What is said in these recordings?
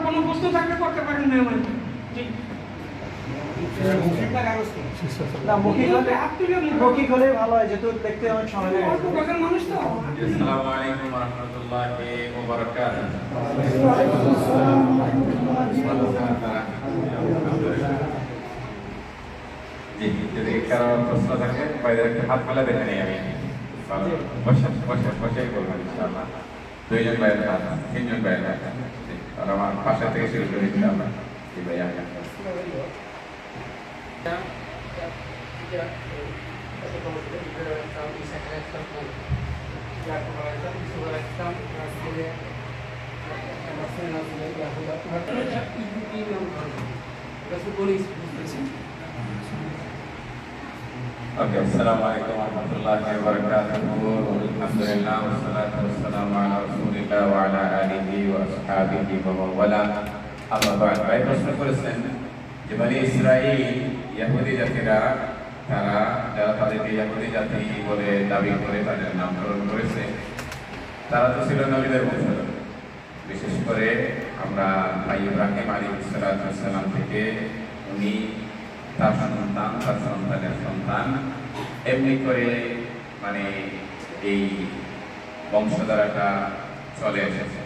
কোনো প্রশ্ন থাকলে করতে পারেন মেহমান। জি মৌখিক হলে ভালো হয়, যেহেতু দেখতে অনেক সময় লাগে। মানুষ তো। আসসালামু আলাইকুম ওয়া রাহমাতুল্লাহি ওয়া বারাকাতুহু। জি, যদি কারো প্রশ্ন থাকে বাইরে একটা হাত মেলা দেখে নেই আমি। বসে বলবেন ইনশাআল্লাহ। দুইজন বাইরে হাত, তিনজন বাইরে হাত। আর আমার পাশে থেকে শুরু করি ইনশাআল্লাহ। জি ভাইয়া। Okay, assalamualaikum warahmatullahi wabarakatuh. Alhamdulillah wassalatu wassalamu ala Rasulillah wa ala alihi wa ashabihi wa man wala. Amma ba'd. Baik, প্রশ্ন করেছেন যে বনি ইসরাইল ইহুদি জাতিরা যারা তাদেরকে ইহুদি জাতি বলে দাবি করে তাদের নামকরণ করেছে, তারা তো ছিল নবীদের বংশধর। বিশেষ করে আমরা ভাই ইব্রাহিম আলাইহিস সালাম থেকে উনি তার সন্তান, তার সন্তানের সন্তান, এমনি করে মানে এই বংশধারাটা চলে এসেছে।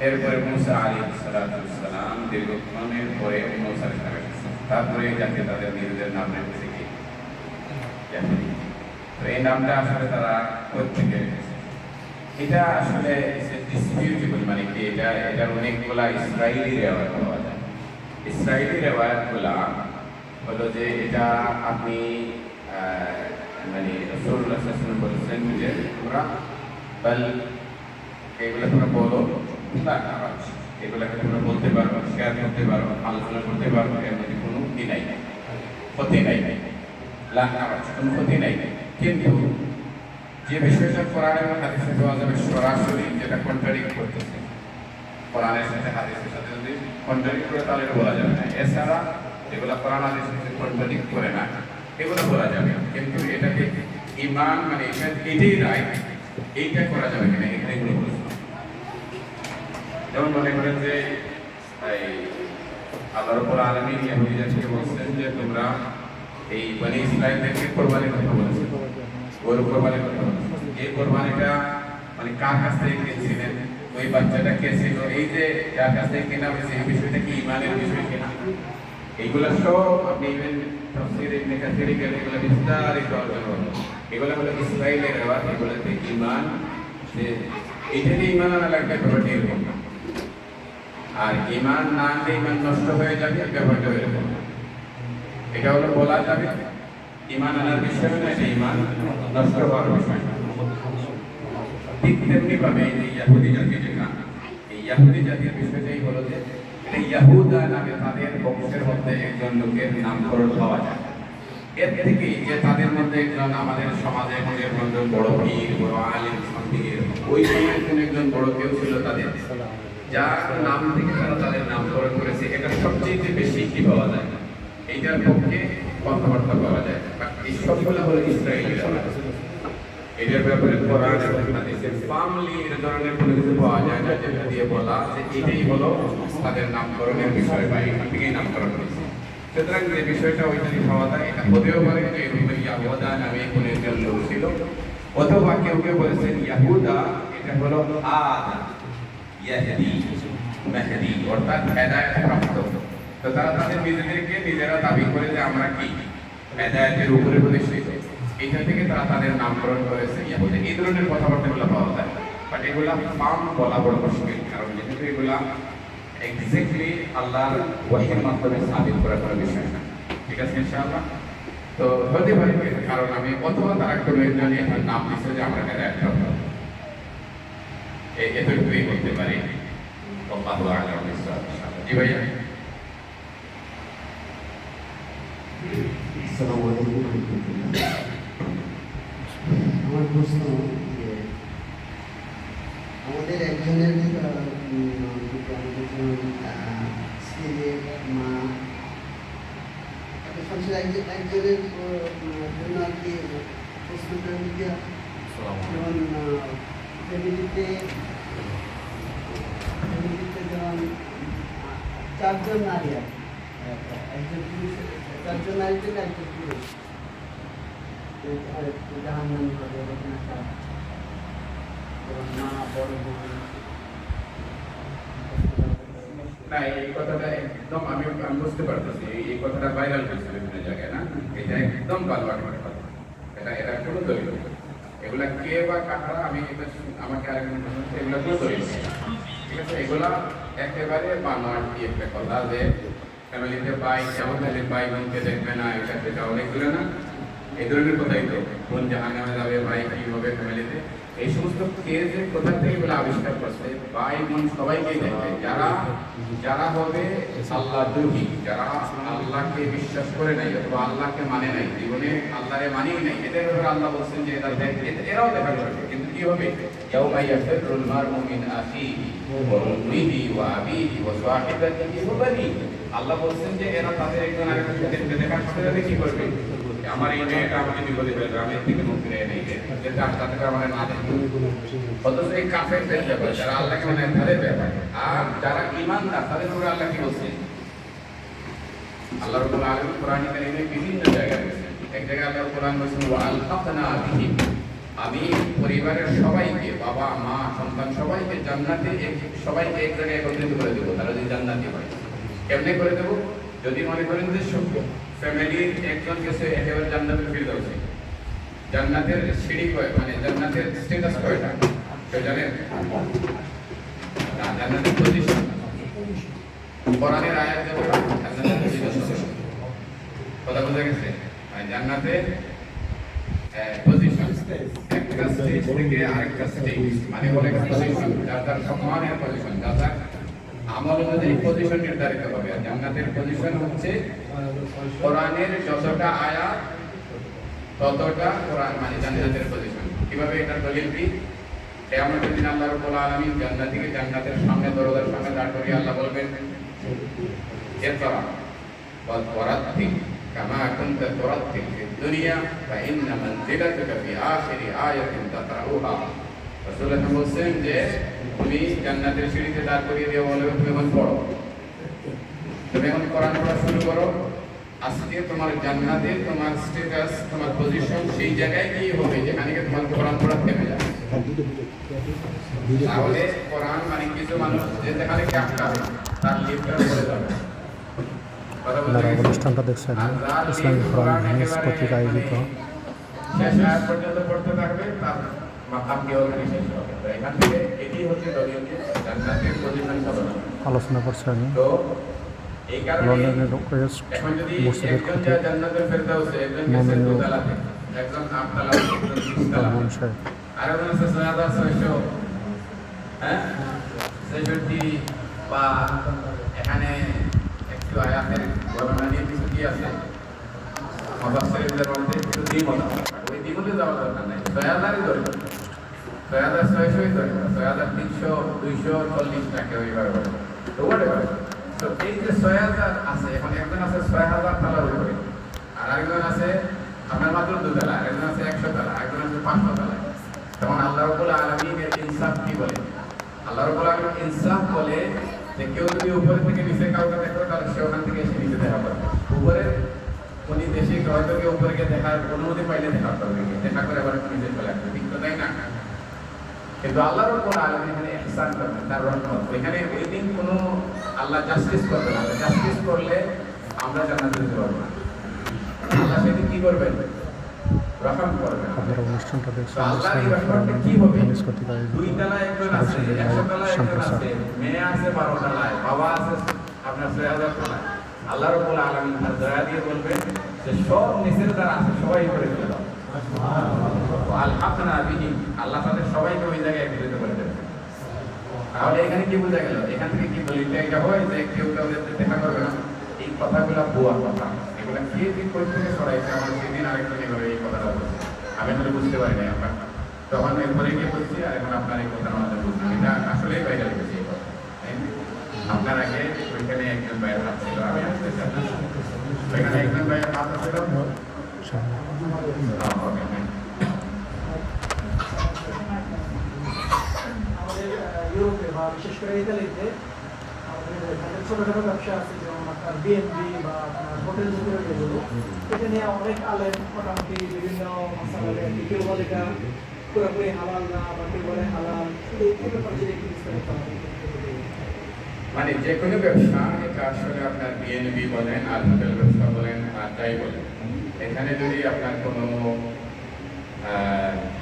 এরপরে মুসা আলাইহিস সালাম দীর্ঘক্ষণের পরে মুসা এসেছে, তারপরে যাকে তাদের নিজেদের নাম রেখেছে কি ইহুদি। তো এই নামটা আসলে তারা কোথেকে রেখেছে, এটা আসলে ডিসপিউটেবল, মানে কি এটার অনেকগুলা ইসরায়েলি রেওয়ায়াত পাওয়া যায়। ইসরায়েলি রেওয়ায়াতগুলা হলো যে এটা আপনি মানে রাসূলুল্লাহ সাল্লাল্লাহু আলাইহি ওয়াসাল্লাম বলেছেন যে তোমরা এগুলো তোমরা বলো না, এগুলোকে তোমরা বলতে পারো, শেয়ার করতে পারো, আলোচনা করতে পারো, এর মধ্যে কোনো কি নাই, ক্ষতি নাই, কোনো ক্ষতি নাই। কিন্তু যে বিষয়টা কোরআন এবং হাদিসে পাওয়া যাবে সরাসরি যেটা কন্ট্রাডিক্ট করতেছে, কোরআনের সাথে হাদিসের সাথে যদি কন্ট্রাডিক্ট করে তাহলে বলা যাবে না। এছাড়া যেগুলো কোরআন হাদিসের সাথে কন্ট্রাডিক্ট করে না এগুলো বলা যাবে, কিন্তু এটাকে ঈমান মানে এটাই রাইট, এইটা করা যাবে কিনা এখানে কোনো প্রশ্ন। যেমন মনে করেন যে আল্লাহ রাব্বুল আলামিন ইহুদি জাতিকে বলছেন যে তোমরা এই বনি ইসরাঈলদেরকে কোরবানির কথা বলেছেন, গরু কোরবানির কথা বলেছেন। এই কোরবানিটা মানে কার কাছ থেকে কিনেছিলেন, ওই বাচ্চাটা কে ছিল, এই যে যার কাছ থেকে কেনা হয়েছে এই বিষয়টা কি ঈমানের বিষয় কিনা, এইগুলো সব আপনি ইভেন তাফসীর ইবনে কাসিরে গেলে এগুলো বিস্তারিত আলোচনা করবেন। এগুলো হলো ইসরাঈলের রেওয়াজ, এগুলোতে ঈমান, যে এইটাতে ঈমান আনা লাগবে ব্যাপারটা এরকম না। আর ঈমান না আনলে ঈমান নষ্ট হয়ে যাবে, ব্যাপারটা এরকম না। এটা হলো বলা যাবে ঈমান আনার বিষয় না, এটা ঈমান নষ্ট হওয়ার বিষয় না। ঠিক তেমনি ভাবে এই ইহুদি জাতি যেটা, এই ইহুদি জাতির বিষয়টাই হলো যে এটা ইয়াহুদা নামে তাদের বংশের মধ্যে একজন লোকের নামকরণ পাওয়া যায়। এর থেকে যে তাদের মধ্যে একজন আমাদের সমাজে এখন একজন বড় পীর, বড় আলিম, পীর, ওই সময়ের কোন একজন বড় কেউ ছিল তাদের, যার নাম থেকে তারা তাদের নামকরণ করেছে, এটা সবচেয়ে বেশি কি পাওয়া যায়, এইটার পক্ষে কথাবার্তা পাওয়া যায়। এই সবগুলো হলো ইসরায়েলি রেওয়াজ। এটার ব্যাপারে কোরআন এবং হাদিসে ফার্মলি এর ধরনের কোনো কিছু পাওয়া যায় না যেটা দিয়ে বলা যে এটাই হলো তাদের নামকরণের বিষয় বা এখান থেকেই নামকরণ হয়েছে। সুতরাং যে বিষয়টা ওইখানে পাওয়া যায়, এটা হতেও পারে যে এরকম ইয়াহুদা নামে কোনো একজন লোক ছিল, অথবা কেউ কেউ বলেছেন ইয়াহুদা এটা হলো আদা, ইয়াহদি, মেহদি, অর্থাৎ হেদায়েত প্রাপ্ত। তো তারা তাদের নিজেদেরকে নিজেরা দাবি করে যে আমরা কি হেদায়েতের উপরে প্রতিষ্ঠিত, এইটা থেকে তারা তাদের নামকরণ করেছে ইহুদি। এই ধরনের কথাবার্তাগুলো পাওয়া যায়, বাট এগুলা ফার্ম বলা বড় মুশকিল, কারণ যেহেতু এগুলা এক্স্যাক্টলি আল্লাহর ওয়াহীর মাধ্যমে সাবিত করা কোনো বিষয় না। ঠিক আছে ইনশাআল্লাহ। তো হতে পারে কারণ আমি অথবা তারা কোনো একজন একটা নাম দিচ্ছে যে আমরা হেদায়েত প্রাপ্ত, এতটুকুই বলতে পারি। আল্লাহু আ'লাম বিস-সাওয়াব। জি ভাইয়া। আসসালামু আলাইকুম। আমার প্রশ্ন যে আমাদের একজনের ছেলে, মা, একজনের জন্য আর কি প্রশ্নটা যেমন ফ্যামিলিতে যেমন চারজন নারী আছে, একজন পুরুষ, চারজন নারীর জন্য একজন পুরুষ জাহান্নামী হবে এরকম একটা মা বড় বোন। না, এই কথাটা একদম আমি বুঝতে পারতেছি, এই কথাটা ভাইরাল হয়েছে বিভিন্ন জায়গায়, না এটা একদম বানোয়াট কথা, এটা কোনো দলিল নেই। এগুলা কে বা কারা, আমি আমাকে আরেকজন এগুলা কোনো দলিল নেই, ঠিক আছে? এগুলা একেবারে বানোয়াট দিয়ে একটা কথা যে ফ্যামিলিতে ভাই কেমন ভাই বোনকে দেখবে না, এটা সেটা অনেক দূরে না, এই ধরনের কথাই তো। বোন জাহান্নামে যাবে, ভাই কি হবে ফ্যামিলিতে, এই সমস্ত কেসে কোথা থেকে এগুলো আবিষ্কার করছে? ভাই বোন সবাইকেই দেখবে, যারা হবে আল্লাহ দ্রোহী, যারা আল্লাহকে বিশ্বাস করে নাই অথবা আল্লাহকে মানে নাই, জীবনে আল্লাহরে মানেই নাই, এদের ব্যাপারে আল্লাহ বলছেন যে এরাও দেখা করবে। কিন্তু কি হবে? ইয়াউমা ইয়াফিরুল মারউ মিন আখিহি ওয়া উম্মিহি ওয়া আবিহি ওয়া সাহিবাতিহি ওয়া বানিহি। আল্লাহ বলছেন যে এরা তাদের একজন আরেকজনের সাথে দেখার সাথে কি করবে? আমার এই মেয়েটা আমাকে বিপদে ফেলবে, আমি এর থেকে মুক্তি নেই নেই যেটা তাদেরকে আমার না দেখবে। অথচ এই কাফেরদের ব্যাপারে, যারা আল্লাহকে মানে তাদের ব্যাপারে, আর যারা ঈমানদার তাদের উপরে আল্লাহ কি বলছেন? আল্লাহ রাব্বুল আলামিন কোরআনে কারীমে বিভিন্ন জায়গায় বলেছেন। এক জায়গায় আল্লাহ কোরআন বলেছেন ওয়া আলহাকনা বিহিম, আমি পরিবারের সবাইকে, বাবা মা সন্তান সবাইকে জান্নাতে সবাইকে এক জায়গায় একত্রিত করে দেবো, তারা যদি জান্নাতি হয়। কেমনে করে দেবো? যদি মনে করেন যে ফ্যামিলির একজন গেছে একেবারে জান্নাতের ফিরদাউসে, জান্নাতের সিঁড়ি কয়, মানে জান্নাতের স্ট্যাটাস কয়টা কেউ জানেন? না, জান্নাতের পজিশন কোরআনের আয়াত যেটা জান্নাতের পজিশন, কথা বোঝা গেছে? জান্নাতের পজিশন একটা স্টেজ থেকে আরেকটা স্টেজ, মানে বলে পজিশন, যার সম্মানের পজিশন, যার আমল অনুযায়ী পজিশন নির্ধারিত হবে। আর জান্নাতের পজিশন হচ্ছে কোরআনের যতটা আয়াত ততটা কোরআন, মানে জান্নাতের পজিশন। কিভাবে এটার দলিল কি? কিয়ামতের দিন আল্লাহ রাব্বুল আলামিন জান্নাতীকে জান্নাতের সামনে, দরজার সামনে দাঁড় করিয়ে আল্লাহ বলবেন ইকরা ওয়া তুরাত্তিল কামা কুনতা তুরাত্তিল ফিদ দুনিয়া ফা ইন্না মানজিলাতাকা ফি আখিরি আয়াতিন তাকরাউহা। রাসূলুল্লাহ বলেন যে তুমি জান্নাতের সিঁড়িতে দাঁড় করিয়ে দিয়ে বলবে তুমি এখন পড়ো, তুমি এখন কোরআন পড়া শুরু করো। আজকে তোমার জান্নাতে তোমার স্ট্যাটাস, তোমার পজিশন সেই জায়গায় গিয়ে হবে যেখানে তোমার কোরআন পড়া থেমে যাবে। তাহলে কোরআন মানে কিছু মানুষ যেখানে ক্যাপটাবে তার লিফটটা পড়ে যাবে। অনুষ্ঠানটা দেখছেন ইসলামিক কোরআন নিউজ পত্রিকা আয়োজিত শেষ আয়াত পর্যন্ত পড়তে থাকবে, তার মাকাম কি হবে শেষ হবে। তো এখান থেকে এটি হচ্ছে দলীয় জান্নাতের পজিশন সাধনা আলোচনা করছেন তো এই কারণে লন্ডনের ওয়েস্ট এখন যদি মসজিদের একজন খতিব যায় জান্নাতুল ফেরদাউসে, একজন গেছে দোতলাতে, একজন আটতলাতে, একজন নিচতলাতে, আর একজন আছে ৬৬০০, হ্যাঁ ৬৬ বা এখানে একটু আয়াতের বর্ণনা নিয়ে কিছু কি আছে মুফাসসিরদের মধ্যে একটু দ্বিমত আছে। ওই দ্বিমতে যাওয়ার দরকার নাই, ৬০০০ই দরকার, ৬৬০০ই দরকার, ৬৩০০, ২৪০ টাকা ওইভাবে বলে তো whatever। তো এই যে ৬০০০ আছে, এখন একজন আছে ৬০০০ তলার উপরে, আর আরেকজন আছে আপনার মাত্র ২ তলা, আরেকজন আছে ১০০ তলা, আরেকজন আছে ৫০০ তলা। তখন আল্লাহ রাব্বুল আলামিন এর ইনসাফ কি বলে? আল্লাহ রাব্বুল আলামিন ইনসাফ বলে যে কেউ যদি উপরে থেকে নিচে কাউকে দেখো তাহলে সে ওখান থেকে এসে নিচে দেখা করবে। উপরে উনি দেশে হয়তো কেউ উপরে গিয়ে দেখার অনুমতি পাইলে দেখা করবে, দেখা করে আবার নিচে চলে আসবে, ঠিক তো তাই না? কিন্তু আল্লাহ রাব্বুল আলামিন এখানে ইহসান করবেন, তার রহমত। এখানে ওই দিন কোনো আল্লাহ জাস্টিস করবে না, জাস্টিস করলে আমরা জান্নাতে যেতে পারবো না। আল্লাহ সেদিন কি করবেন? রহম করবেন। আপনারা অনুষ্ঠানটা দেখছেন আল্লাহর ইসলামিক কোরআন রহমতটা কি হবে? নিউজ পত্রিকা আয়োজিত ২ তলায় একজন আছে, ১০০ তলায় একজন আছে, মেয়ে আছে ১২ তলায়, বাবা আছে আপনার ৬০০০ তলায়। আল্লাহ রাব্বুল আলামিন তার দয়া দিয়ে বলবেন যে সব নিচের যারা আছে সবাই করে ফেলে দাও। আলহাকনা বিহিম, আল্লাহ তাদের সবাইকে ওই জায়গায় একত্রিত করে দেবে। তাহলে এখানে কি বোঝা গেল? এখান থেকে কি দলিলটা এটা হয় যে কেউ কাউকে দেখা করবে না? এই কথাগুলো ভুয়া কথা, এগুলো কে ঠিক কই থেকে সরাইছে? আমার সেদিন আরেকজন এভাবে এই কথাটা বলছে, আমি আসলে বুঝতে পারি নাই আপনার, তখন এরপরে গিয়ে বলছি, আর এখন আপনার এই কথাটা আমাদের বুঝলাম, এটা আসলেই বাইরে লেগেছে এই কথা। আপনার আগে ওইখানে একজন ভাইয়ের হাত ছিল, আমি আসতে ওইখানে একজন ভাইয়ের হাত ছিল। আমাদের ইউরোপে বা বিশেষ করে ইতালিতে আমাদের ছোটখাটো ব্যবসা আছে, যেমন আপনার বিএনপি বা আপনার হোটেল যেগুলো, এটা নিয়ে অনেক আলেম মোটামুটি বিভিন্ন মশালা কেউ বলে এটা পুরোপুরি হালাল না, বা কেউ বলে হালাল। এই ব্যাপারে যদি একটু বিস্তারিত মানে যে কোনো ব্যবসা, এটা আসলে আপনার বিএনপি বলেন আর হোটেল ব্যবসা বলেন আর যাই বলেন, এখানে যদি আপনার কোনো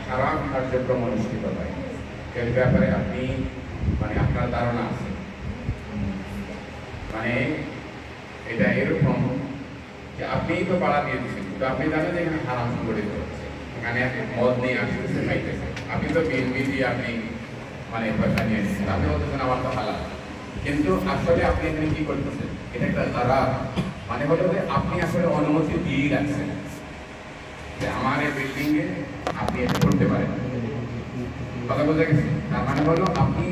হারাম কার্যক্রম অনুষ্ঠিত হয়, এর ব্যাপারে আপনি মানে আপনার ধারণা আছে, মানে এটা এরকম যে আপনিই তো পাড়া দিয়ে দিচ্ছেন, কিন্তু আপনি জানেন যে এখানে হারাম সংগঠিত হচ্ছে, এখানে মদ নিয়ে আসতেছে, খাইতেছে, আপনি তো বিএনপি দিয়ে আপনি মানে পয়সা নিয়ে এসেছেন, আপনি বলতেছেন আমার তো হালাল, কিন্তু আসলে আপনি এখানে কি করতেছেন, এটা একটা হারাম। মানে হলো যে আপনি আসলে অনুমতি দিয়ে রাখছেন যে আমার এই বিল্ডিং এ আপনি এটা করতে পারেন, কথা বোঝা গেছে? তার মানে হলো আপনি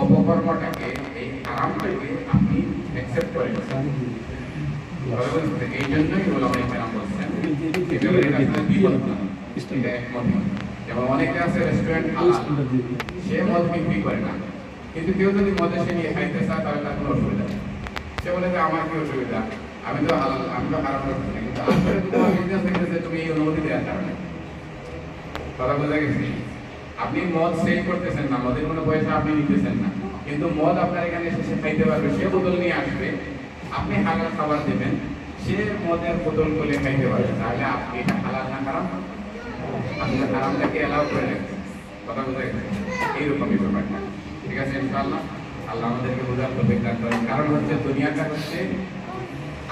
অপকর্মটাকে, এই হারামটাকে আপনি অ্যাকসেপ্ট করে নিচ্ছেন। এই জন্যই ওলামায়ে কেরাম বলছেন যেমন অনেকে আছে রেস্টুরেন্ট হালাল, সে মদ বিক্রি করে না, কিন্তু কেউ যদি মদে সে নিয়ে খাইতে চায় তাহলে তার কোনো অসুবিধা নেই। সে বলে যে আমার কি অসুবিধা, আমি তো হালাল, আমি তো হারাম করছি না, কিন্তু আসলে তোমার বিজনেস দেখতেছে তুমি এই অনুমতি দেওয়ার কারণে। কথা বোঝা গেছে? আপনি মদ সেল করতেছেন না, মদের কোনো পয়সা আপনি নিতেছেন না, কিন্তু মদ আপনার এখানে এসে খাইতে পারবে, সে বোতল নিয়ে আসবে, আপনি হালাল খাবার দেবেন, সে মদের বোতল খুলে খাইতে পারবে, তাহলে আপনি এটা হালাল না হারাম? আপনি হারামটাকে অ্যালাউ করে রাখছেন। কথা বোঝা গেছে? এইরকমই ব্যাপারটা। ঠিক আছে, ইনশাআল্লাহ আল্লাহ আমাদেরকে বোঝার তৌফিক দান করেন। কারণ হচ্ছে দুনিয়াটা হচ্ছে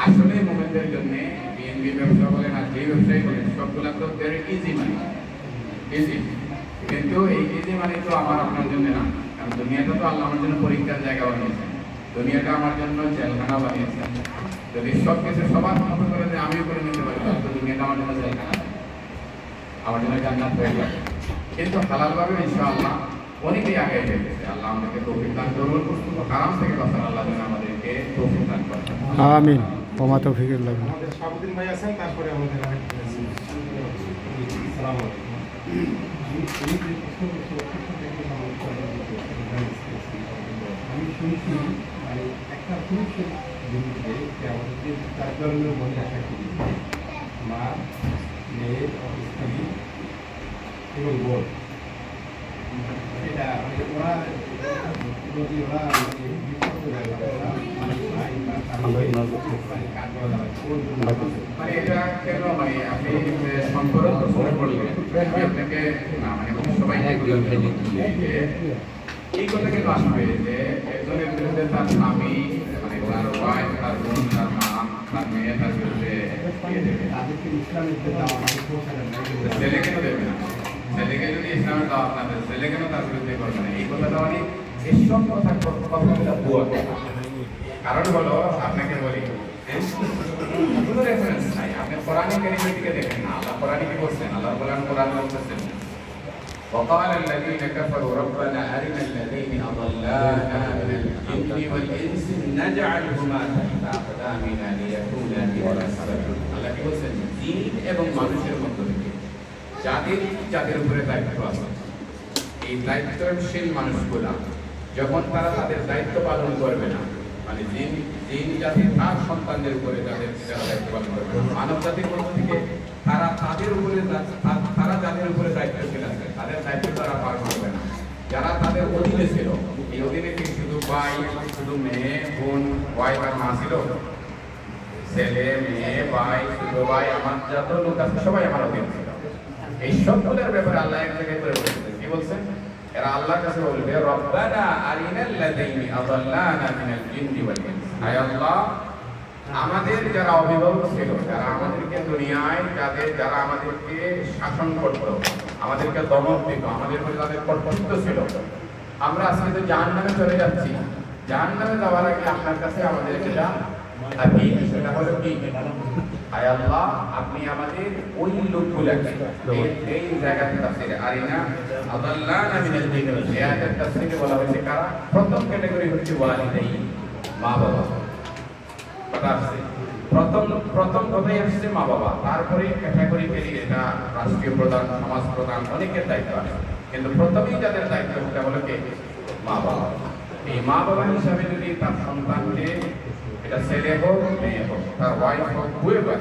আসলে মোমেন্টের জন্য, বিএনপি ব্যবসা বলেন আর যে ব্যবসায়ী বলেন, সবগুলা তো ভেরি ইজি মানি, ইজি, কিন্তু এই ইজি মানি তো আমার আপনার জন্য না, কারণ দুনিয়াটা তো আল্লাহ আমার জন্য পরীক্ষার জায়গা বানিয়েছেন, দুনিয়াটা আমার জন্য জেলখানা বানিয়েছেন। যদি সব কিছু সবার মতো করে যে আমিও করে নিতে পারি, তাহলে তো দুনিয়াটা আমার জন্য জেলখানা, আমার জন্য জান্নাত হয়ে যাবে। কিন্তু হালালভাবে ইনশাআল্লাহ অনেকেই আগে যেতেছে। আল্লাহ আমাদেরকে তৌফিক দান করুন, হারাম থেকে বাঁচার আল্লাহ যেন আমাদেরকে তৌফিক দান করেন। আমিন। ওমা তৌফিকুল লাহ। আমাদের শাহাবুদ্দিন ভাই আছেন, তারপরে আমাদের আরেকজন আছেন। আসসালামু আলাইকুম। আমি শুনছি মানে একটা পুরুষের বিরুদ্ধে যে আমাদের যে 4 ধরনের মহিলা থাকি, মা, মেয়ে, স্ত্রী এবং বোন, এটা মানে ওরা যদি ওরা মানে এটা কেন, মানে আপনি সম্পর্ক প্রশ্ন করলেন, আমি আপনাকে না মানে সবাই এই কথা কেন আসবে যে একজনের বিরুদ্ধে তার স্বামী, মানে তার ওয়াইফ, তার বোন, তার মা, তার মেয়ে তার বিরুদ্ধে তাদেরকে ইসলামের ছেলে কেন দেবে না? ছেলেকে যদি ইসলামের দাওয়াত না দেয়, ছেলে কেন তার বিরুদ্ধে করবে না? এই কথাটা মানে এসব কথা ভুয়া কথা। কারণ হলো আপনাকে বলি, কোনো রেফারেন্স নাই, আপনি কোরআনে কারীমের দিকে দেখেন না, আল্লাহ কোরআনে কি বলছেন? আল্লাহ কোরআনে বলতেছেন وقال الذين كفروا ربنا أرنا الذين أضلانا من الجن والإنس نجعلهما تحت أقدامنا ليكونا لنا سببا। আল্লাহ কি বলছেন? জিন এবং মানুষের মধ্যে থেকে যাদের উপরে দায়িত্ব আছে, এই দায়িত্বশীল মানুষগুলা যখন তারা তাদের দায়িত্ব পালন করবে না, মানে জিন জাতি তার সন্তানদের উপরে যারা দায়িত্ব পালন করবে, মানব জাতির মধ্য থেকে তারা তাদের উপরে যাদের উপরে দায়িত্বশীল আছে তাদের দায়িত্ব তারা পালন করবে না। যারা তাদের অধীনে ছিল, এই অধীনে কি শুধু ভাই, শুধু মেয়ে, বোন, ভাই আর মা ছিল? ছেলে, মেয়ে, ভাই, শুধু ভাই, আমার যত লোক আছে সবাই আমার অধীনে ছিল। এই সবগুলোর ব্যাপারে আল্লাহ এক জায়গায় করে বলছেন, কি বলছেন? এরা আল্লাহর কাছে বলবে রব্বানা আরিনাল্লাযীনা আযাল্লানা মিনাল জিন্নি ওয়াল ইনস। আয় আল্লাহ, আমাদের যারা অভিভাবক ছিল, যারা আমাদেরকে দুনিয়ায় যারা আমাদেরকে শাসন করত, আমাদেরকে দমন দিত, আমাদের উপরে যাদের কর্তৃত্ব ছিল, আমরা আজকে তো জাহান্নামে চলে যাচ্ছি। জাহান্নামে যাওয়ার আগে আপনার কাছে আমাদের যেটা থাকি সেটা হলো কি? আয় আল্লাহ, আপনি আমাদের ওই লোকগুলোকে এই জায়গাতে তাফসীরে আরিনা আযাল্লানা মিনাল জিন্নি, এই আয়াতের তাফসীরে বলা হয়েছে কারা? প্রথম ক্যাটাগরি হচ্ছে ওয়ালিদাইন, মা বাবা। প্রথম কথাই আসছে মা বাবা, তারপরে ক্যাটাগরি পেরিয়ে এটা রাষ্ট্রীয় প্রধান, সমাজ প্রধান, অনেকের দায়িত্ব আছে, কিন্তু প্রথমেই যাদের দায়িত্ব সেটা হলো কে? মা বাবা। এই মা বাবা হিসাবে যদি তার সন্তানকে, এটা ছেলে হোক মেয়ে হোক, তার ওয়াইফ হোক, হুয়েভার,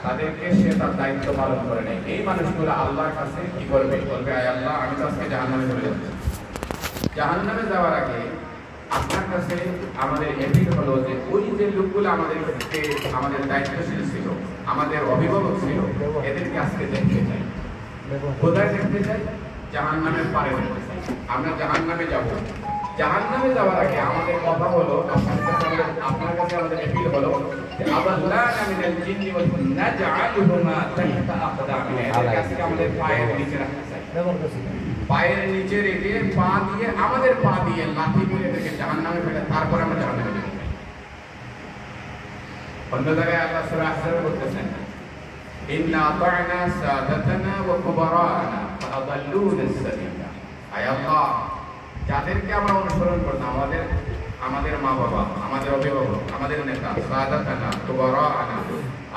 তাদেরকে সে তার দায়িত্ব পালন করে নেয়, এই মানুষগুলো আল্লাহর কাছে কি করবে? বলবে, আয় আল্লাহ, আমি তো আজকে জাহান্নামে চলে যাচ্ছি। জাহান্নামে যাওয়ার আগে আপনার কাছে আমাদের এপিল হলো যে ওই যে লোকগুলো আমাদের দায়িত্বশীল ছিল, আমাদের অভিভাবক ছিল, এদেরকে আজকে দেখতে চাই। কোথায় দেখতে চাই? জাহান্নামের পারে দেখতে চাই। আমরা জাহান্নামে যাব। জাহান্নামে যাওয়ার আগে আমাদের কথা হলো, আপনার কাছে আমাদের এপিল হলো যে আবাল্লানা মিনাল জিন্নি ওয়াল ইনসি নাজআলুহুমা তাহতা আকদামিনা, এদেরকে আজকে আমাদের পায়ের নিচে রাখতে চাই। পায়ের নিচে রেখে পা দিয়ে, আমাদের পা দিয়ে লাথি মেরে এদেরকে জাহান্নামে ফেলে, তারপরে আমরা জাহান্নামে যেতে চাই। অন্য জায়গায় আল্লাহ সূরা আহজাবে বলতেছেন, ইন্না আতা'না সাদাতানা ওয়া কুবারানা ফাআদাল্লুনা আস-সাবিলা। আয় আল্লাহ, যাদেরকে আমরা অনুসরণ করতাম, আমাদের মা বাবা, আমাদের অভিভাবক, আমাদের নেতা, সাদাতানা কুবারানা,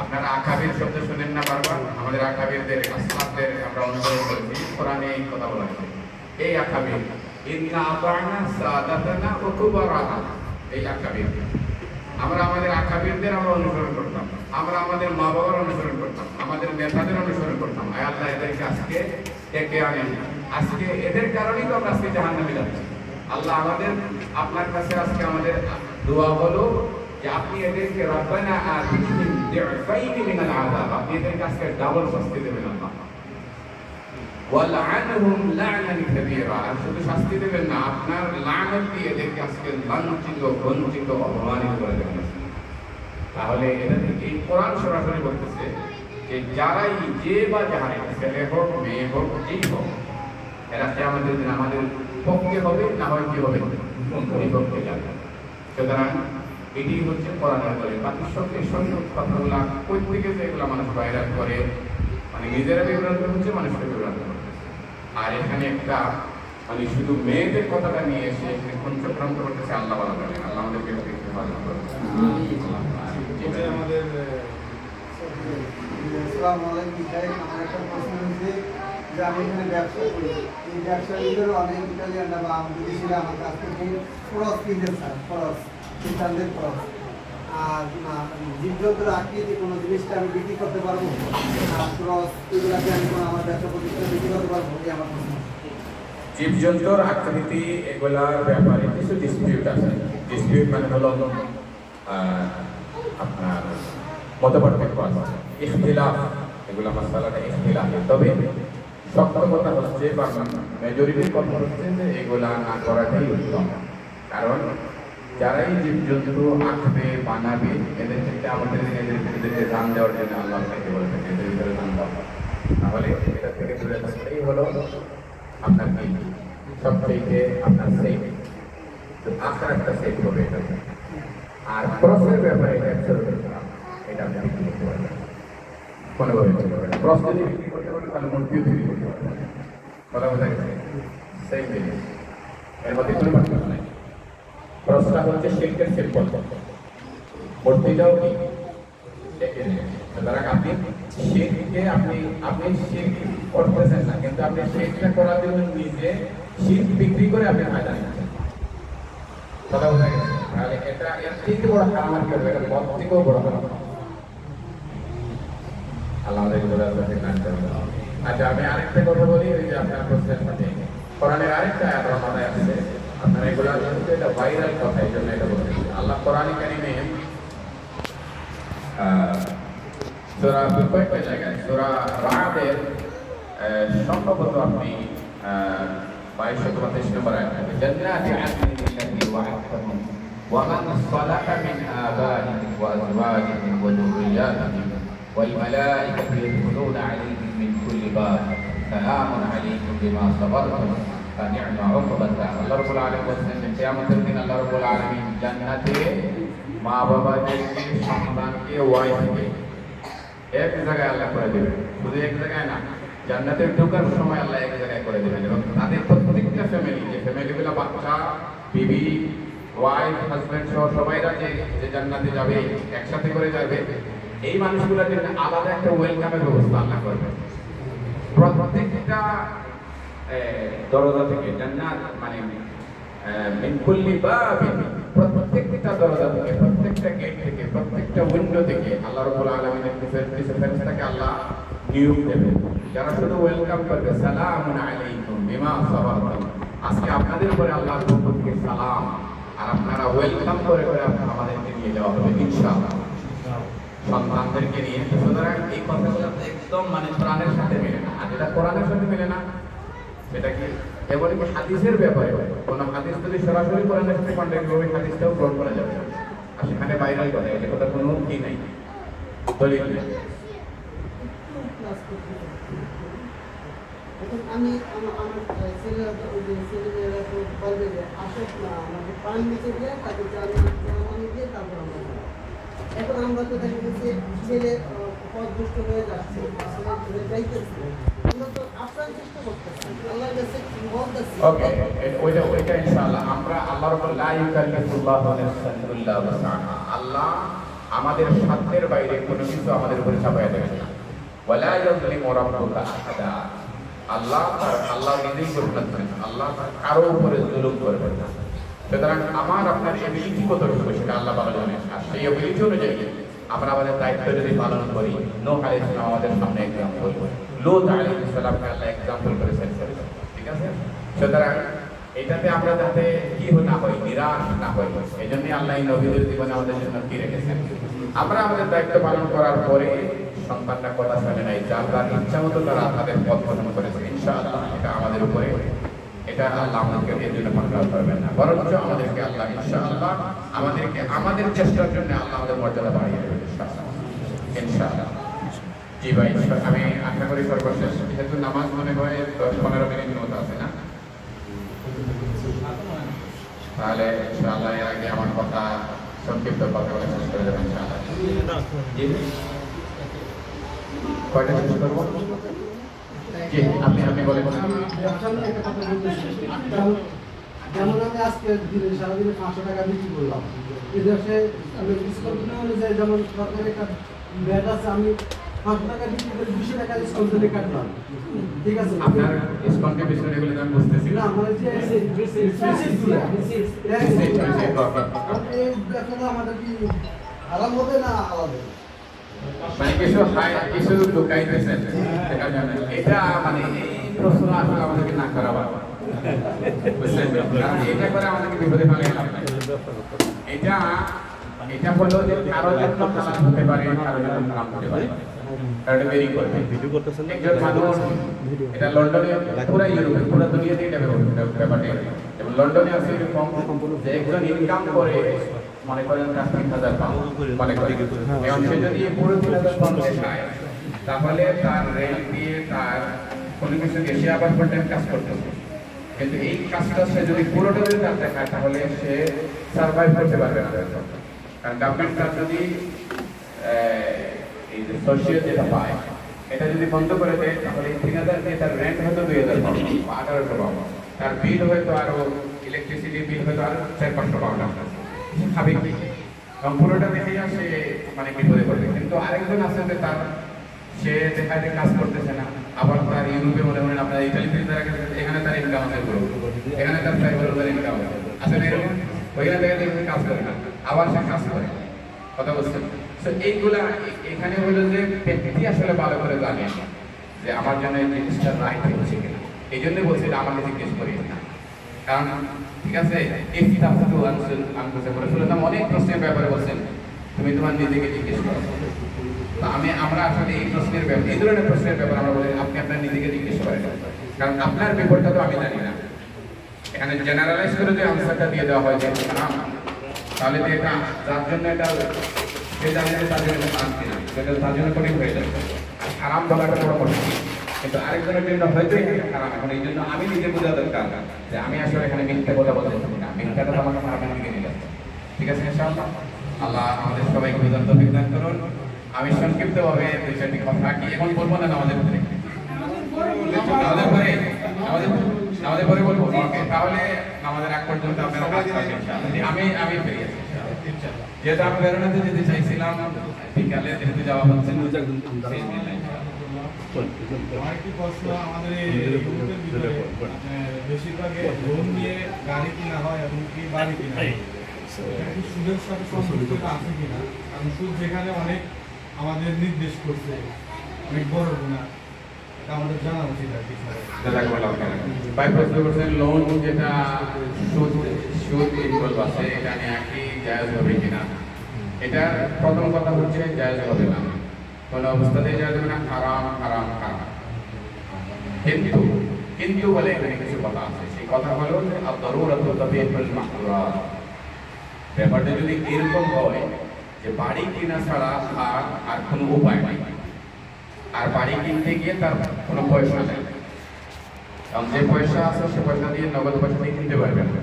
আপনারা আকাবির শব্দ শুনেন না বারবার? আমাদের আকাবিরদের, আসলাফদের আমরা অনুসরণ করেছি, কোরআনে এই কথা বলা হয়েছে। এই আকাবির, ইন্না আতা'না সাদাতানা ওয়া কুবারানা, এই আকাবির, আমরা আমাদের আকাবিরদের আমরা অনুসরণ করতাম, আমরা আমাদের মা বাবার অনুসরণ করতাম, আমাদের নেতাদের অনুসরণ করতাম। আয় আল্লাহ, এদেরকে আজকে ডেকে আনেন। আজকে এদের কারণেই তো আমরা আজকে জাহান্নামে যাচ্ছি। আল্লাহ, আপনার কাছে আজকে আমাদের দোয়া হলো যে আপনি এদেরকে রব্বানা আতিহিম দি'ফাইনি মিনাল আযাব, আপনি এদেরকে আজকে ডাবল শাস্তি দেবেন আল্লাহ। ওয়ালআনহুম লা'নান কাবীরা, আর শুধু শাস্তি দেবেন না, আপনার লানত দিয়ে এদেরকে আজকে লাঞ্ছিত, বঞ্চিত, অপমানিত করে দেবেন। তাহলে এটা থেকে কোরআন সরাসরি বলতেছে যে যারাই, যে বা যারাই, ছেলে হোক মেয়ে হোক, যেই হোক, এরা কিয়ামতের দিন আমাদের পক্ষে হবে, না হয় কি হবে? বিপক্ষে যাবে। সুতরাং এটি হচ্ছে কোরআনের বলে। বাকি সব কথাগুলা কই থেকে যে এগুলো মানুষ ভাইরাল করে, মানে নিজেরা বিভ্রান্ত হচ্ছে, মানুষকে বিভ্রান্ত করছে। আর এখানে একটা মানে শুধু মেয়েদের কথাটা নিয়ে এসে এখানে পঞ্চক্রান্ত করতেছে, আল্লাহ ভালো জানেন। আল্লাহ আমাদেরকে হেফাজত করুন। আমাদের আসসালামু আলাইকুম ভাই, আমার একটা প্রশ্ন হচ্ছে যে আমি এখানে ব্যবসা করি, এই ব্যবসায়ীদের অনেক ইটালিয়ানরা বা বিদেশিরা আমার কাছ থেকে খরচ কিনতে চায়, খরচ খ্রিস্টানদের খরচ। আর জীবজন্তুর আকৃতি কোনো জিনিসটা আমি বিক্রি করতে পারবো, আর খরচ এগুলাকে আমি কোনো আমার ব্যবসা প্রতিষ্ঠানে বিক্রি করতে পারবো, এই আমার প্রশ্ন। জীবজন্তুর আকৃতি এগুলার ব্যাপারে কিছু ডিসপিউট আছে। ডিসপিউট মানে হলো আপনার মতপার্থক্য আছে, ইখতিলাফ, এগুলো মাসালাটা ইখতিলাফ। তবে শক্ত কথা হচ্ছে বা মেজরিটির কথা হচ্ছে যে এগুলা না করাটাই উত্তম। কারণ যারাই জীবজন্তু আঁকবে, বানাবে, এদের ক্ষেত্রে আমাদের এদেরকে দান দেওয়ার জন্য আল্লাহ তাকে বলে থাকে, এদের ভিতরে দান দেওয়া। তাহলে এটা থেকে দূরে থাকতেই হলো আপনার কি সবচেয়ে আপনার সেফ, আঁকার একটা সেফ হবে এটা। আর ক্রসের ব্যাপারে এটা এটা আপনি বিক্রি করতে পারবেন, কোনোভাবে করতে পারবেন। ক্রস যদি বিক্রি করতে পারেন তাহলে মূর্তিও বিক্রি করতে পারবেন। কথা বোঝা গেছে? সেম জিনিস, এর মধ্যে কোনো পার্থক্য নাই। ক্রসটা হচ্ছে শিরকের সিম্বল, মূর্তিটাও কি? সুতরাং আপনি শিরকে আপনি শিরক করতেছেন না, কিন্তু আপনি শিরকটা করার জন্য নিজে শিরক বিক্রি করে আপনি ফায়দা নিচ্ছেন। কথা বোঝা গেছে? তাহলে এটা এর থেকে বড় হারাম আর কি হবে? এটা মদ থেকেও বড় হারাম। আল্লাহ আমাদেরকে বোঝার কাছে কাজ করবে। আচ্ছা, আমি আরেকটা কথা বলি, ওই যে আপনার প্রশ্নের সাথে কোরআনের আরেকটা আয়াত মাথায় আসছে, আপনারা এগুলো যেহেতু এটা ভাইরাল কথা, এই জন্য এটা বলতেছি। আল্লাহ কোরআন কারিমে সূরা কয়েকটা জায়গায়, সূরা রাদের সম্ভবত আপনি 22-23 নম্বর আয়াত, জান্নাতি আদনিন আল্লাতী ওয়া'আদতাহুম ওয়া মান সালাহা মিন আবাইহিম ওয়া আযওয়াজিহিম ওয়া যুররিয়্যাতিহিম ওয়াল মালায়েকাতু ইয়াদখুলুনা আলাইহিম মিন কুল্লি বাব সালামুন আলাইকুম বিমা সাবারতুম ফানি'মা উকবাত। আল্লাহ রাব্বুল আলামিন বলেন যে কিয়ামতের দিন আল্লাহ রাব্বুল আলামিন জান্নাতে মা বাবাদেরকে, সন্তানকে, ওয়াইফকে এক জায়গায় আল্লাহ করে দেবেন। শুধু এক জায়গায় না, জান্নাতে ঢোকার সময় আল্লাহ এক জায়গায় করে দেবেন। এবং তাদের প্রত্যেকটা ফ্যামিলি, যে ফ্যামিলিগুলো বাচ্চা, বিবি, ওয়াইফ, হাজব্যান্ড সহ সবাইরা যে জান্নাতে যাবে, একসাথে করে যাবে, এই মানুষগুলোর জন্য আলাদা একটা ওয়েলকামের ব্যবস্থা আল্লাহ করবে। প্রত্যেকটা দরজা থেকে জান্নাত মানে মিন কুল্লি বাবিন, প্রত্যেকটা দরজা থেকে, প্রত্যেকটা গেট থেকে, প্রত্যেকটা উইন্ডো থেকে আল্লাহ রাব্বুল আলামিনের কিছু ফেরেশতাকে আল্লাহ নিয়োগ দেবে, যারা শুধু ওয়েলকাম করবে, সালামুন আলাইকুম বিমা সাবারতুম, আজকে আপনাদের উপরে আল্লাহর পক্ষ থেকে সালাম, আর আপনারা ওয়েলকাম করে আমাদেরকে নিয়ে যাওয়া হবে ইনশাআল্লাহ, সন্তানদেরকে নিয়ে। সুতরাং এই কথাগুলো একদম মানে কোরআনের সাথে মেলে না, আর যেটা কোরআনের সাথে মেলে না সেটা কি এমনকি হাদিসের ব্যাপারে, কোন হাদিস যদি সরাসরি কোরআনের সাথে কন্ট্যাক্ট করবে, হাদিসটাও গ্রহণ করা যাবে, আর সেখানে বাইরেই কথা, এটা কথা কোনো কি নাই, দলিল নেই। এখন আমি আমার ছেলেরা তো বলবে যে আসুক না, আমাকে পান নিচে দিয়ে তাকে জানি দিয়ে তারপর আমরা এখন আমরা তো দেখা গেছে ছেলে পথ দুষ্ট হয়ে যাচ্ছে, ছেলে যাইতেছে, আমরা তো আপ্রাণ চেষ্টা করতেছি, আল্লাহর কাছে বলতেছি। ওকে, ওইটা ইনশাআল্লাহ আমরা আল্লাহর উপর লা ইউকাল্লিফুল্লাহু নাফসান ইল্লা ওয়াসআহা, আল্লাহ আমাদের সাধ্যের বাইরে কোনো কিছু আমাদের উপরে চাপায়া দেবেন না। ওয়ালা ইউযলিমু রাব্বুকা আহাদা, আল্লাহ নিজেই ঘোষণা করেন, আল্লাহ কারো উপরে জুলুম করবেন না। সুতরাং আমার আপনার এবিলিটি কতটুকু সেটা আল্লাহ ভালো জানেন, আর সেই এবিলিটি অনুযায়ী আমরা আমাদের দায়িত্ব যদি পালন করি, নূহ আলাইহিস সালাম আমাদের সামনে এক্সাম্পল, লূত আলাইহিস সালামকে আল্লাহ এক্সাম্পল করে সেট করেছেন, ঠিক আছে? সুতরাং এটাতে আমরা যাতে কি না হয়, নিরাশ না হই, এই জন্যই আল্লাহ এই নবীদের জীবনে আমাদের জন্য কি রেখেছেন। আমরা আমাদের দায়িত্ব পালন করার পরে সন্তানরা কথা শুনে নাই, যার যার ইচ্ছা মতো তারা তাদের পথ গঠন করেছে, ইনশাআল্লাহ এটা আমাদের উপরে, এটা আল্লাহ আমাদেরকে এর জন্য কন্ট্রোল করবেন না, বরঞ্চ আমাদেরকে আল্লাহ ইনশাআল্লাহ আমাদেরকে আমাদের চেষ্টার জন্য আল্লাহ আমাদের মর্যাদা বাড়িয়ে দেবেন ইনশাআল্লাহ। জি ভাই, আমি আশা করি সর্বশেষ, যেহেতু নামাজ মনে হয় 10-15 মিনিট মতো আছে না, তাহলে ইনশাআল্লাহ এর আগে আমার কথা সংক্ষিপ্ত কথা বলে শেষ করে দেবেন ইনশাআল্লাহ। জি কয়টা শেষ করবো? জি আপনি বলেন। যেমন আমি আজকে সারাদিনে 500 টাকা বিক্রি করলাম, এদেশে অনুযায়ী যেমন সরকারি একটা ব্যাট আছে, আমি 500 টাকা বিক্রি করে 200 টাকা ডিসকাউন্ট দিয়ে কাটলাম, ঠিক আছে? আপনার ডিসকাউন্টের বিষয়টা এগুলো আমি বুঝতেছি না, মানে যে এই ব্যাপারটা আমাদের কি আরাম হবে না আলাদা? মানে কিছু ঢুকাইতেছেন, এটা মানে এই প্রশ্ন আসলে আমাদেরকে না করা ভালো, বুঝলেন? কারণ এটা করে আমাদেরকে বিপদে ফেলে লাভ নাই। এটা হলো যে কারো জন্য খারাপ হতে পারে, কারো জন্য খারাপ হতে পারে, কারণ এটা বেরি করবে একজন মানুষ, এটা লন্ডনে, পুরো ইউরোপে, পুরো দুনিয়াতে এটা ব্যাপারটা, এবং লন্ডনে আছে এরকম যে একজন ইনকাম করে মনে করেন 30,000 পাউন্ড মনে করেন, এবং সে যদি পুরো 3,000 পাউন্ড খায়, তাহলে তার রেন্ট দিয়ে তার কোনো কিছু দিয়ে সে আবার ফুল টাইম কাজ করতে হবে, কিন্তু এই কাজটা সে যদি পুরোটা যদি তার দেখায়, তাহলে সে সার্ভাইভ করতে পারবে না। কারণ গভর্নমেন্ট তার যদি এই যে সোশিয়াল যেটা পায় এটা যদি বন্ধ করে দেয়, তাহলে 3,000 দিয়ে তার রেন্ট হয়তো 2,000 পাউন্ড বা 1,800 পাউন্ড, তার বিল হয়তো আরো ইলেকট্রিসিটি বিল হয়তো আরো 400-500 পাউন্ড খাবে কি, এবং পুরোটা দেখে সে মানে বিপদে পড়বে। কিন্তু আরেকজন আছে যে তার সে যেখানে কাজ করতেছে না, আবার তার ইউরোপে মনে করেন আপনার ইটালিতে এখানে তার ইনকাম আছে, এখানে তার 5,000 ইনকাম আছে না, এরকম ওইখানে দেখা যায় কাজ করে না, আবার সে কাজ করে, কথা বলছেন? তো এইগুলা এখানে হলো যে ব্যক্তি আসলে ভালো করে জানে যে আমার জন্য এই জিনিসটা রাইট হচ্ছে কিনা, এই জন্য বলছি যে আমাকে জিজ্ঞেস করি না, কারণ ঠিক আছে অনেক প্রশ্নের ব্যাপারে বলছেন, তুমি তোমার নিজেকে জিজ্ঞেস করো। তো আমরা আসলে এই প্রশ্নের ব্যাপারে, এই ধরনের প্রশ্নের ব্যাপারে আমরা বলি আপনি আপনার নিজেকে জিজ্ঞেস করেন, কারণ আপনার ব্যাপারটা তো আমি জানি না। এখানে জেনারেলাইজ করে যে আনসারটা দিয়ে দেওয়া হয় যে তাহলে যে এটা যার জন্য এটা সে জানে যে তার জন্য শান্তি না, সেটা তার জন্য কঠিন হয়ে যাবে, আর আরাম বলাটা বড় কঠিন, কিন্তু আরেকজনের জন্য হয়তো এটা খারাপ। এখন এই জন্য আমি নিজে বোঝা দরকার যে আমি আসলে এখানে মিথ্যা কথা বলতে চাই না, মিথ্যাটা তো আমাকে খারাপের দিকে নিয়ে যাচ্ছে, ঠিক আছে? ইনশাআল্লাহ আল্লাহ আমাদের সবাইকে বোঝার তৌফিক দান করুন। আমি সংক্ষিপ্তভাবে 2-4টি কথা কি এখন বলবো না, আমাদের পরে বলবো, তাহলে আমাদের এক পর্যন্ত আপনারা কাজ করবেন। আমি ফিরে আসি যেহেতু আমি বেরোনাতে যেতে চাইছিলাম, বিকালে যেহেতু যাওয়া হচ্ছে আরেকটি প্রশ্ন, আমাদের এই ইউরোপের ভিতরে বেশিরভাগে লোন নিয়ে গাড়ি কিনা হয় এবং কি বাড়ি কিনা হয়। এটা কি সুদের সাথে সম্পর্কিত আছে কিনা? কারণ সুদ যেখানে অনেক আমাদের নির্দেশ করছে, অনেক বড় গুণা, এটা আমাদের জানা উচিত আর কি। ভাই প্রশ্ন করছেন লোন যেটা সুদ ইনভলভ আছে এটা নিয়ে কি জায়েজ হবে কিনা। এটা প্রথম কথা হচ্ছে জায়েজ হবে না, কোনো অবস্থাতেই জায়েজ হবে না, হারাম হারাম হারাম। কিন্তু কিন্তু বলে এখানে কিছু কথা আছে, সেই কথা হলো যে আদ-দারুরাতু তাবিহুল মাহযুরাত। ব্যাপারটা যদি এরকম হয় যে বাড়ি কিনা ছাড়া আর কোনো উপায় নাই, আর বাড়ি কিনতে গিয়ে তার কোনো পয়সা নেই, কারণ যে পয়সা আছে সে পয়সা দিয়ে নগদ পয়সা দিয়ে কিনতে পারবে না,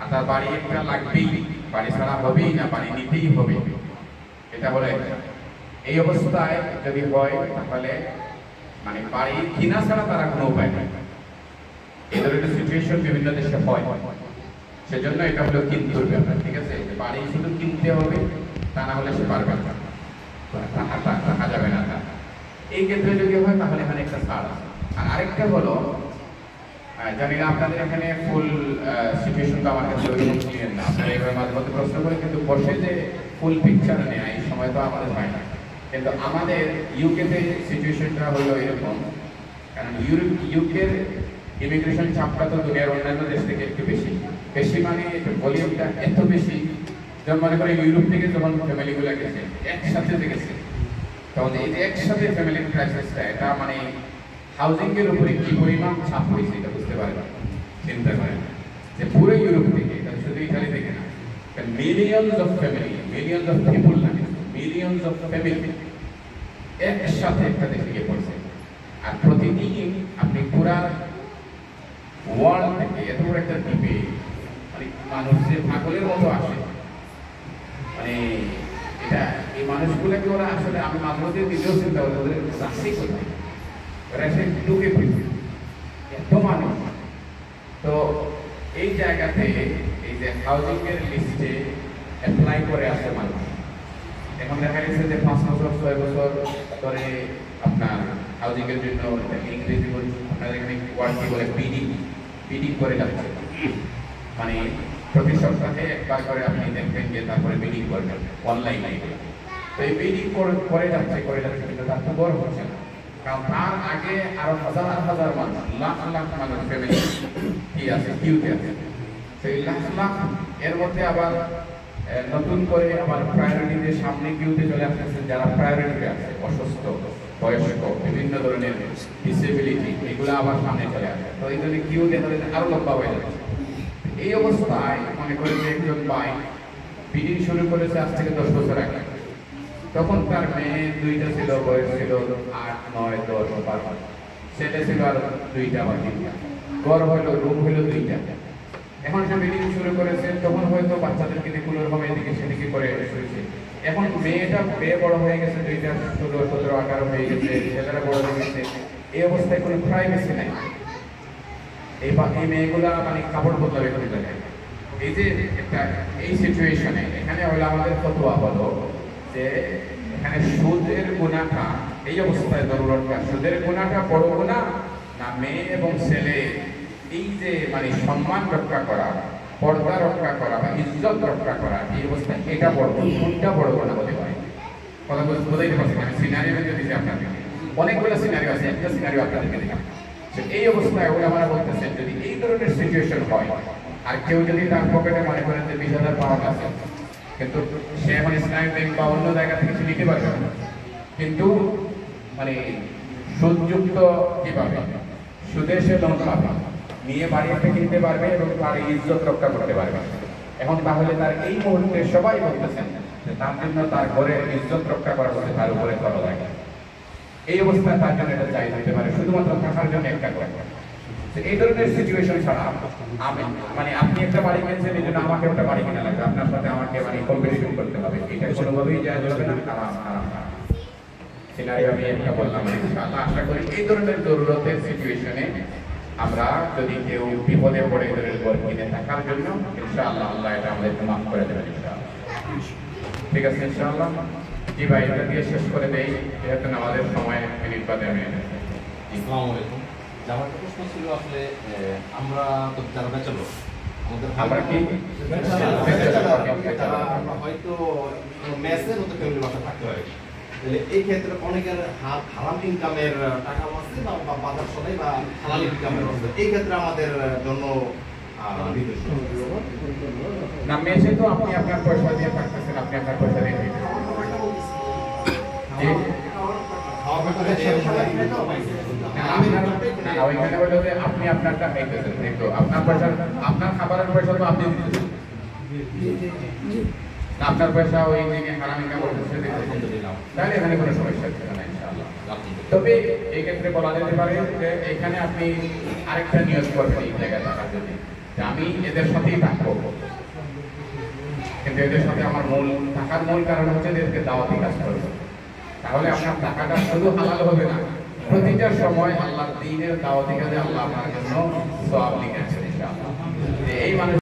আর তার বাড়ি একটা লাগবেই, বাড়ি ছাড়া হবেই না, বাড়ি নিতেই হবে, এটা বলে। এই অবস্থায় যদি হয় তাহলে মানে বাড়ি কিনা ছাড়া তারা কোনো উপায় নেই। এই ধরনের সিচুয়েশন বিভিন্ন দেশে হয়, সেজন্য এটা হলো কিন্তুর ব্যাপার, ঠিক আছে। বাড়ি শুধু কিনতে হবে তা না হলে সে পারবে না, রাখা যাবে না। এই ক্ষেত্রে যদি হয় তাহলে এখানে একটা ছাড় আছে। আর আরেকটা হলো, জানি না আপনাদের এখানে ফুল সিচুয়েশনটা আমার কাছে ওইরকম ক্লিয়ার না, আপনারা এইভাবে মাঝে মধ্যে প্রশ্ন করে কিন্তু বসে যে ফুল পিকচার নেয় এই সময় তো আমাদের হয় না। কিন্তু আমাদের ইউকেতে সিচুয়েশনটা হলো এরকম, কারণ ইউকের ইমিগ্রেশন চাপটা তো দুনিয়ার অন্যান্য দেশ থেকে একটু বেশি বেশি, মানে ভলিউমটা এত বেশি যেমন মনে করে ইউরোপ থেকে যখন ফ্যামিলিগুলো গেছে একসাথে গেছে, তখন এই যে একসাথে ফ্যামিলি ক্রাইসিসটা এটা মানে হাউজিং এর উপরে কি পরিমাণ চাপ হয়েছে এটা বুঝতে পারবেন। চিন্তা করেন যে পুরো ইউরোপ থেকে, শুধু ইতালি থেকে না, millions of family, millions of people না, মিলিয়নস অফ ফ্যামিলি একসাথে একটা দেশে গিয়ে পড়ছে। আর প্রতিদিন আপনি পুরা ওয়ার্ল্ড থেকে এত বড় একটা দ্বীপে মানে মানুষ যে পাগলের মতো আসে, মানে এটা এই মানুষগুলোকে ওরা আসলে আমি মাঝে মধ্যে নিজেও চিন্তা করি ওদের রাশি করতে, ওরা এসে ঢুকে পড়ছে এত মানুষ। তো এই জায়গাতে এই যে হাউজিং এর লিস্টে অ্যাপ্লাই করে আসে মানুষ, এখন দেখা গেছে যে 5 বছর 6 বছর ধরে আপনার হাউজিং এর জন্য ইংরেজি আপনার এখানে ওয়ার্ড কি বলে বিডিং করে যাচ্ছে, মানে প্রতি সপ্তাহে একবার করে আপনি দেখবেন যে তারপরে বিডিং করবেন অনলাইনে। তো এই বিডিং করে যাচ্ছে কিন্তু তার তো বড় হচ্ছে না, কারণ তার আগে আরো হাজার হাজার মানুষ, লাখ লাখ মানুষ ফ্যামিলি কি আছে কিউতে আছে। সেই লাখ লাখ এর মধ্যে আবার নতুন করে আবার প্রায়োরিটিতে সামনে কিউতে চলে আসতেছে যারা প্রায়োরিটিতে আছে, অসুস্থ, বয়স্ক, বিভিন্ন ধরনের ডিসেবিলিটি, এগুলো আবার সামনে চলে আসে। তো এই জন্য কিউ দেখা যাচ্ছে আরো লম্বা হয়ে যাচ্ছে। এই অবস্থায় মনে করি যে একজন ভাই বিডিং শুরু করেছে আজ থেকে 10 বছর আগে, তখন তার মেয়ে 2টা ছিল, বয়স ছিল 8, 9, 10, 12, ছেলে ছিল আর 2টা বা 3টা, ঘর হইলো, রুম হইলো 2টা। এখন সে বিডিং শুরু করেছে, তখন হয়তো বাচ্চাদেরকে দিয়ে কোনোরকম এদিকে সেদিকে করে শুয়েছে। এখন মেয়ে বড় হয়ে গেছে, 2টা 16, 17, 18 হয়ে গেছে, ছেলেরা বড় হয়ে গেছে। এই অবস্থায় কোনো প্রাইভেসি নাই। এই মেয়েগুলা মানে কাপড় বদলাবে কোনো জায়গায়। এই যে একটা এই সিচুয়েশনে এখানে হলো আমাদের ফতোয়া হলো যে এখানে সুদের গুনাহটা এই অবস্থায় জরুরতটা, সুদের গুনাহটা বড় গুনাহ না মেয়ে এবং ছেলে এই যে মানে সম্মান রক্ষা করা, পর্দা রক্ষা করা বা ইজ্জত রক্ষা করা, এই অবস্থায় এটা বড়, কোনটা বড় গুনাহ হতে পারে? কথা বোঝাইতে পারছি, আমি সিনারিও দিয়েছি আপনাদের, অনেকগুলো সিনারিও আছে, একটা সিনারিও আপনাদেরকে দিলাম। এই অবস্থায় ওরা বলতেছেন যদি এই ধরনের সিচুয়েশন হয় আর কেউ যদি তার পকেটে মনে করেন যে 20,000 পাউন্ড আছে, কিন্তু সে এখন ইসলামিক ব্যাংক বা অন্য জায়গা থেকে কিছু নিতে পারবে না, কিন্তু মানে সুদযুক্ত কিভাবে সুদে সে লোন পাবে, নিয়ে বাড়ি একটা কিনতে পারবে এবং তার ইজ্জত রক্ষা করতে পারবে। এখন তাহলে তার এই মুহূর্তে সবাই বলতেছেন যে তার জন্য তার ঘরের ইজ্জত রক্ষা করা হচ্ছে তার উপরে করা লাগে। এই অবস্থায় তার জন্য এটা চাই হতে পারে শুধুমাত্র থাকার জন্য একটা করে। এই ধরনের সিচুয়েশন ছাড়া আমি মানে আপনি একটা বাড়ি কিনছেন, এই জন্য আমাকে একটা বাড়ি কিনা লাগবে, আপনার সাথে আমাকে মানে কম্পিটিশন করতে হবে, এটা কোনোভাবেই যায় যাবে না। সিনারিও আমি একটা বললাম, ইনশাআল্লাহ আশা করি এই ধরনের জরুরতের সিচুয়েশনে আমরা যদি কেউ বিপদে পড়ে এই ধরনের ঘর কিনে থাকার জন্য ইনশাআল্লাহ আল্লাহ এটা আমাদেরকে মাফ করে দেবেন ইনশাআল্লাহ। ঠিক আছে ইনশাআল্লাহ। জি ভাই, এটা দিয়ে শেষ করে দেই, যেহেতু আমাদের সময় মিনিট বাদে আমি আসসালামু আলাইকুম। আমার একটা প্রশ্ন ছিল আসলে আমরা তো যারা ব্যাচেলর আমাদের আমরা কি যারা আমরা হয়তো মেসে মতো ফ্যামিলি বাসা থাকতে হয়, তাহলে এই ক্ষেত্রে অনেকের হারাম ইনকামের টাকা আছে বা বাজার সদাই বা হালাল ইনকামের আছে, এই ক্ষেত্রে আমাদের জন্য না, মেসে তো আপনি আপনার পয়সা দিয়ে থাকতেছেন, আপনি আপনার পয়সা দিয়ে খাইতেছেন। ওইখানে বললো যে আপনি আপনারটা খাইতেছেন, কিন্তু আপনার পয়সা, আপনার খাবারের পয়সা তো আপনি দিতেছেন, আপনার পয়সা ওই দিকে হারাম ইনকাম করতেছে, তাহলে এখানে কোনো সমস্যা ছিল না ইনশাআল্লাহ। তবে এই ক্ষেত্রে বলা যেতে পারে যে এখানে আপনি আরেকটা নিয়োগ করবেন এই জায়গায় থাকার জন্য, যে আমি এদের সাথেই থাকবো, কিন্তু এদের সাথে আমার থাকার মূল কারণ হচ্ছে এদেরকে দাওয়াতি কাজ করবো। তাহলে আপনার টাকাটা শুধু হালাল হবে না, প্রতিটা সময় আল্লাহর দ্বীনের দাওয়াতি কাজে আল্লাহ আপনার জন্য সওয়াব লিখেছেন ইনশাআল্লাহ। এই মানুষ